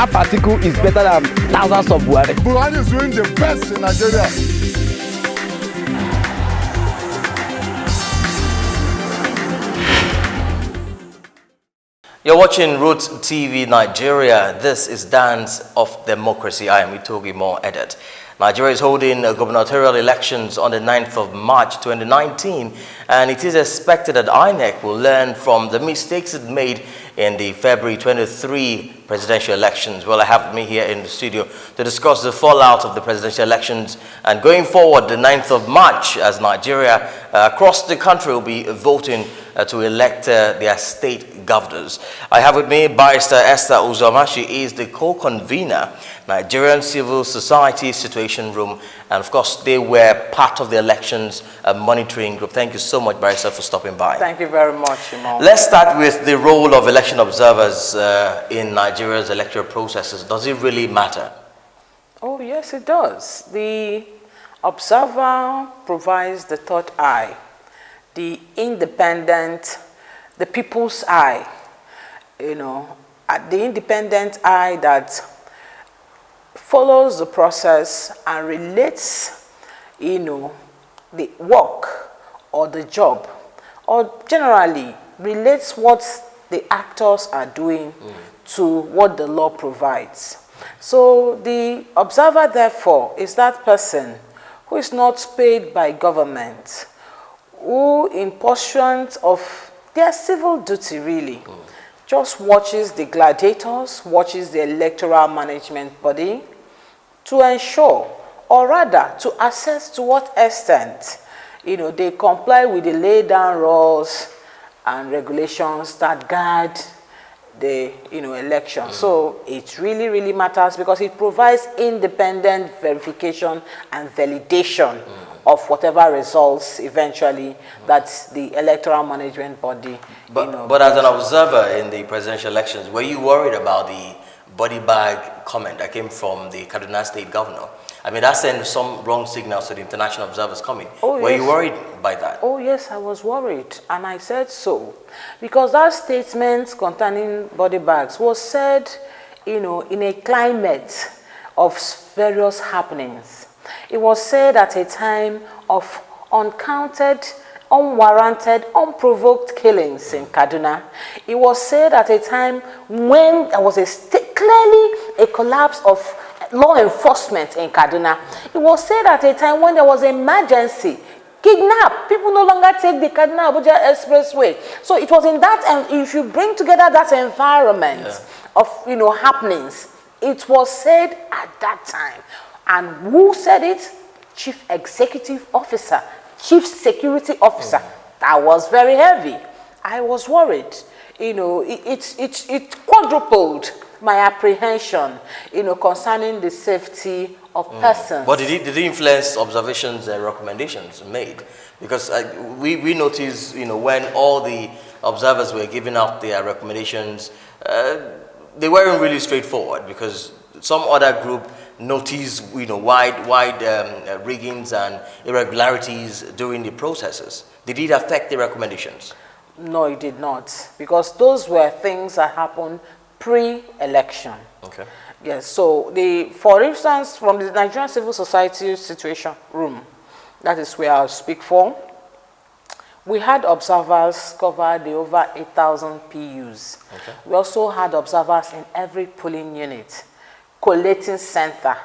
half article is better than thousands of Buhari. Buhari is doing the best in Nigeria. You're watching RootsTV Nigeria. This is Dance of Democracy. I am Itogi Mo Edet. Nigeria is holding gubernatorial elections on the 9th of March 2019, and it is expected that INEC will learn from the mistakes it made in the February 23 presidential elections. Well, I have me here in the studio to discuss the fallout of the presidential elections and going forward the 9th of March, as Nigeria across the country will be voting to elect their state governors. I have with me Barrister Esther Uzoma. She is the co-convener, Nigerian Civil Society Situation Room, and of course they were part of the elections monitoring group. Thank you so much, Barrister, for stopping by. Thank you very much, Imam. Let's start with the role of election observers in Nigeria's electoral processes. Does it really matter? Oh, yes, it does. The observer provides the third eye, the independent, the people's eye, the independent eye that follows the process and relates, the work or the job, or generally relates what the actors are doing to what the law provides. So the observer, therefore, is that person who is not paid by government, who in pursuit of their civil duty really, just watches the gladiators, watches the electoral management body to ensure, or rather to assess to what extent, they comply with the laid down rules and regulations that guide the election. So it really, really matters because it provides independent verification and validation of whatever results eventually that the electoral management body. But as an observer in the presidential elections, were you worried about the body bag comment that came from the Kaduna State governor? I mean, that sent some wrong signals to the international observers coming. Oh, were you worried by that? Oh, yes, I was worried, and I said so. Because that statement concerning body bags was said, in a climate of various happenings. It was said at a time of uncounted, unwarranted, unprovoked killings in Kaduna. It was said at a time when there was clearly a collapse of law enforcement in Kaduna. It was said at a time when there was emergency, kidnap. People no longer take the Kaduna-Abuja Expressway. So it was in that, and if you bring together that environment of happenings, it was said at that time. And who said it? Chief Executive Officer, Chief Security Officer. That was very heavy. I was worried. It quadrupled my apprehension, concerning the safety of persons. But did it influence observations and recommendations made? Because we noticed, when all the observers were giving out their recommendations, they weren't really straightforward because some other group noticed, wide riggings and irregularities during the processes. Did it affect the recommendations? No, it did not, because those were things that happened pre-election. Okay. Yes, so for instance, from the Nigerian Civil Society Situation Room, that is where I'll speak for, we had observers cover the over 8,000 PUs. Okay. We also had observers in every polling unit, collating center,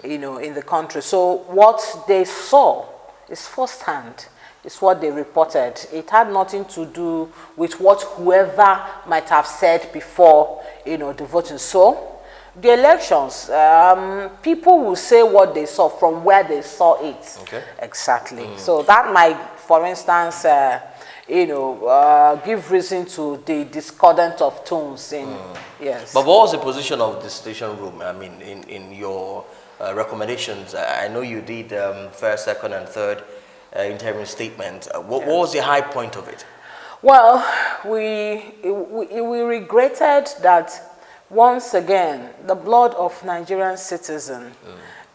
in the country. So what they saw is firsthand. It's what they reported. It had nothing to do with what whoever might have said before, the voting. So the elections, people will say what they saw from where they saw it. Okay. Exactly. So that might, for instance, give reason to the discordant of tones. Yes. But what was the position of the station room? I mean, in your recommendations, I know you did first, second, and third interim statement. What was the high point of it? Well, we regretted that once again the blood of Nigerian citizen,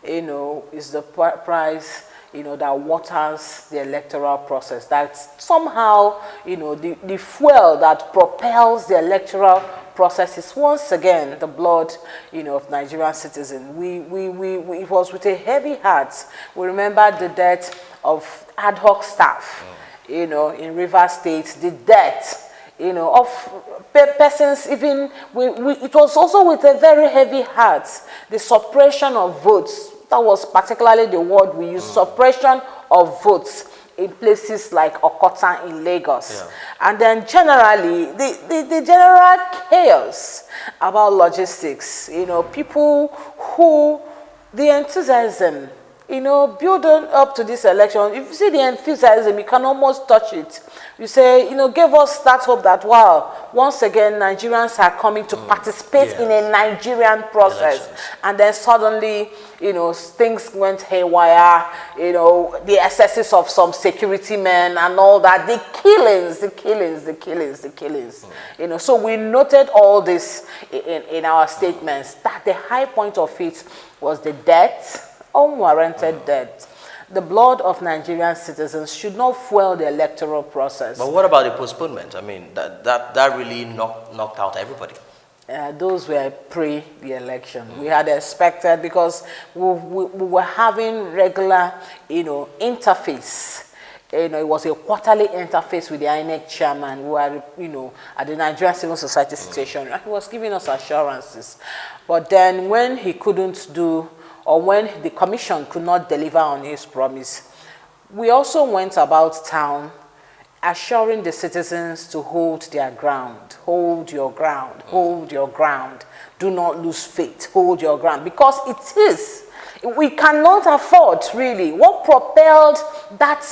is the price, that waters the electoral process. That somehow, the fuel that propels the electoral processes once again the blood, of Nigerian citizens. It was with a heavy heart. We remember the death of ad hoc staff, in Rivers State, the death, of persons. Even it was also with a very heavy heart, the suppression of votes. That was particularly the word we used, suppression of votes in places like Okota in Lagos. And then generally, the general chaos about logistics, people who, the enthusiasm, building up to this election. If you see the enthusiasm, you can almost touch it. You say, give us that hope that, wow, once again, Nigerians are coming to participate in a Nigerian process. And then suddenly, things went haywire, the excesses of some security men and all that, the killings. So we noted all this in our statements, that the high point of it was the death, unwarranted death. The blood of Nigerian citizens should not fuel the electoral process. But what about the postponement? I mean, that really knocked out everybody. Those were pre the election. We had expected, because we were having regular, interface. It was a quarterly interface with the INEC chairman. We were, at the Nigerian Civil Society station. He was giving us assurances. But then when he couldn't do, or when the commission could not deliver on his promise, we also went about town assuring the citizens to hold their ground. Hold your ground. Hold your ground. Do not lose faith. Hold your ground. Because it is. We cannot afford, really. What propelled that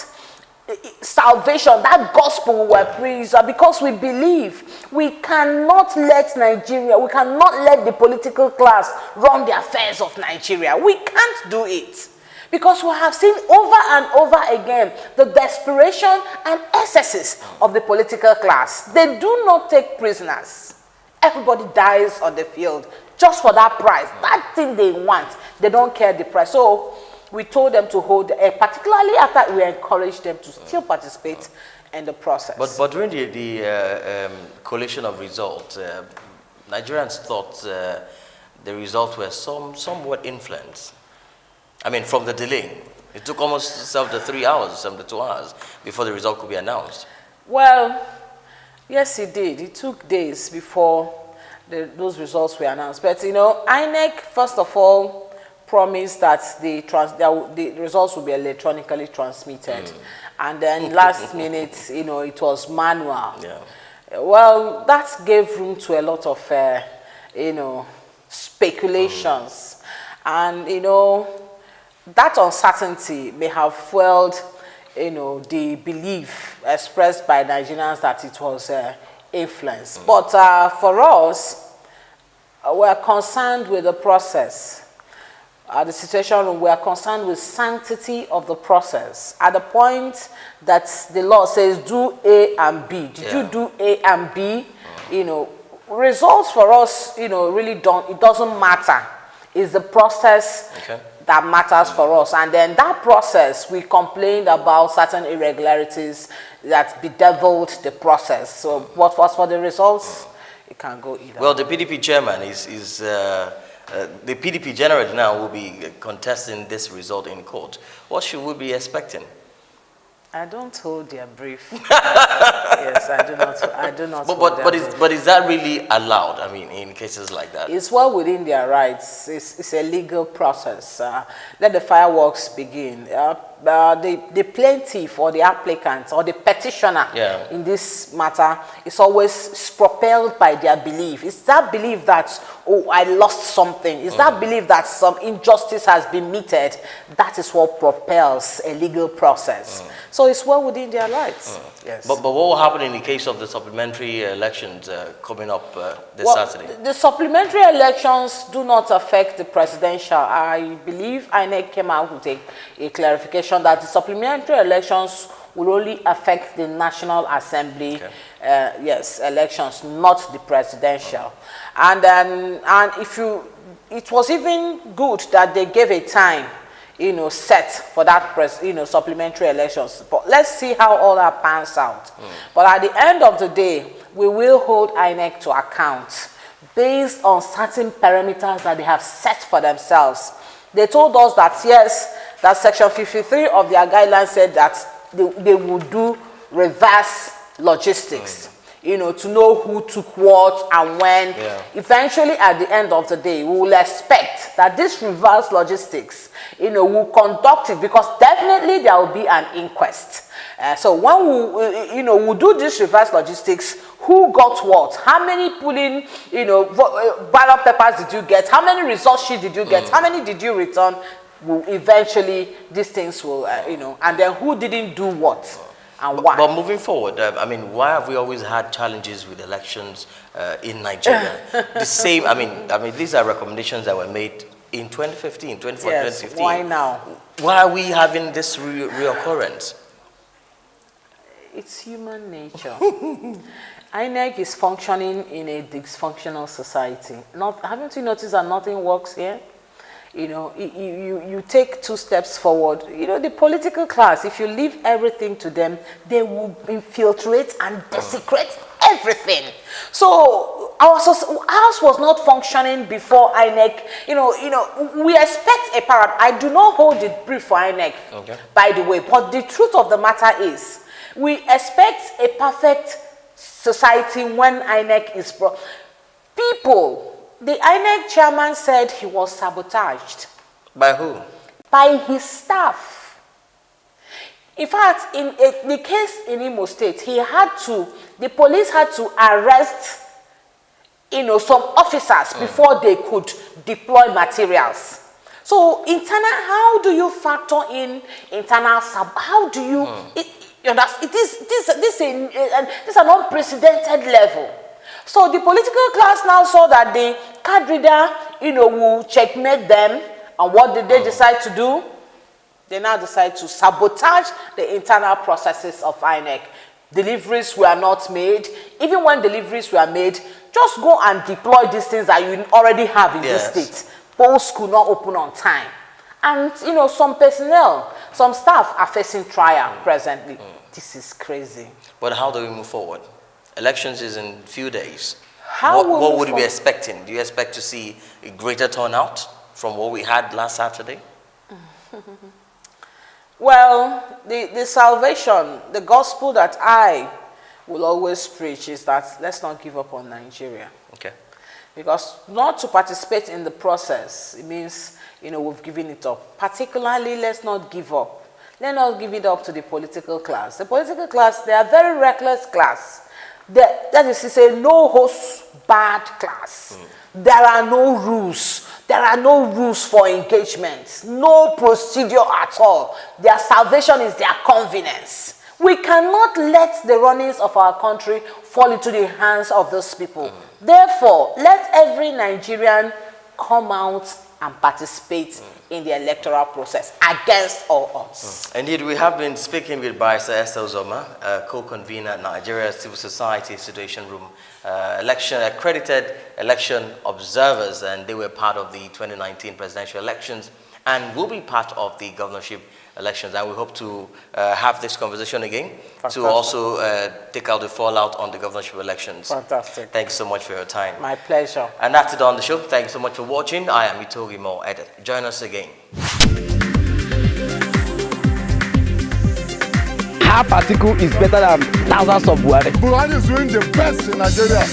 salvation, that gospel we were preached, because we believe we cannot let Nigeria, we cannot let the political class run the affairs of Nigeria. We can't do it. Because we have seen over and over again the desperation and excesses of the political class. They do not take prisoners. Everybody dies on the field just for that price. That thing they want, they don't care the price. So we told them to hold, particularly after we encouraged them to still participate in the process. But during the collation of results, Nigerians thought the results were somewhat influenced. I mean, from the delay. It took almost 3 hours, 2 hours before the result could be announced. Well, yes, it did. It took days before those results were announced. But, INEC, first of all, promised that the results would be electronically transmitted. And then last minute, it was manual. Well, that gave room to a lot of, speculations. And, that uncertainty may have fueled, the belief expressed by Nigerians that it was influence. But for us, we are concerned with the process. The situation, we are concerned with sanctity of the process. At the point that the law says do A and B, did you do A and B? Results for us, really don't, it doesn't matter. It's the process that matters for us. And then that process, we complained about certain irregularities that bedeviled the process. So what was for the results? It can go either. Well, the PDP chairman the PDP general now will be contesting this result in court. What should we be expecting? I don't hold their brief. Yes, I do not. But is that really allowed? I mean, in cases like that, it's well within their rights. It's a legal process. Let the fireworks begin. The plaintiff or the applicant or the petitioner in this matter is always propelled by their belief. It's that belief that, oh, I lost something. It's that belief that some injustice has been meted. That is what propels a legal process. So it's well within their rights. Yes. But what will happen in the case of the supplementary elections coming up this Saturday? The supplementary elections do not affect the presidential. I believe INEC came out with a clarification that the supplementary elections will only affect the National Assembly elections, not the presidential. And it was even good that they gave a time, set for that supplementary elections. But let's see how all that pans out. But at the end of the day, we will hold INEC to account, based on certain parameters that they have set for themselves. They told us that yes, that section 53 of their guidelines said that they would do reverse logistics, you know, to know who took what and when. Eventually, at the end of the day, we will expect that this reverse logistics, you know, will conduct it, because definitely there will be an inquest. So when we, you know, we'll do this reverse logistics, who got what, how many polling, you know, ballot papers did you get, how many result sheets did you get, how many did you return, will eventually, these things will, you know, and then who didn't do what and why. But moving forward, I mean, why have we always had challenges with elections in Nigeria? The same, I mean, these are recommendations that were made in 2015, 2015. Why now? Why are we having this reoccurrence? It's human nature. INEC is functioning in a dysfunctional society. Haven't you noticed that nothing works here? You know, you take 2 steps forward. You know, the political class, if you leave everything to them, they will infiltrate and desecrate everything. So our house was not functioning before INEC. You know, we expect a paradigm. I do not hold the brief for INEC, by the way. But the truth of the matter is, we expect a perfect society when INEC is brought. People, the INEC chairman said he was sabotaged. By who? By his staff. In fact, in the case in Imo State, the police had to arrest, you know, some officers before they could deploy materials. So how do you factor in internal how do you, this is an unprecedented level. So the political class now saw that the card reader, you know, will checkmate them. And what did they decide to do? They now decide to sabotage the internal processes of INEC. Deliveries were not made. Even when deliveries were made, just go and deploy these things that you already have in this state. Polls could not open on time. And, you know, some personnel, some staff are facing trial presently. This is crazy. But how do we move forward? Elections is in a few days. What would we be expecting? Do you expect to see a greater turnout from what we had last Saturday? Well, the salvation, the gospel that I will always preach is that let's not give up on Nigeria. Okay. Because not to participate in the process, it means, you know, we've given it up. Particularly, let's not give up. Let's not give it up to the political class. The political class, they are a very reckless class. That is to say, no host bad class. There are no rules. There are no rules for engagement. No procedure at all. Their salvation is their convenience. We cannot let the runnings of our country fall into the hands of those people. Therefore, let every Nigerian come out and participate in the electoral process against all odds. Indeed, we have been speaking with Barrister Esther Uzoma, co-convener at Nigeria Civil Society Situation Room, accredited election observers, and they were part of the 2019 presidential elections and will be part of the governorship elections. And we hope to have this conversation again to also take out the fallout on the governorship elections. Fantastic. Thank you so much for your time. My pleasure. And that's it on the show. Thank you so much for watching. I am Itogi Mo Edit. Join us again. Half article is better than thousands of words. Buhari is doing the best in Nigeria.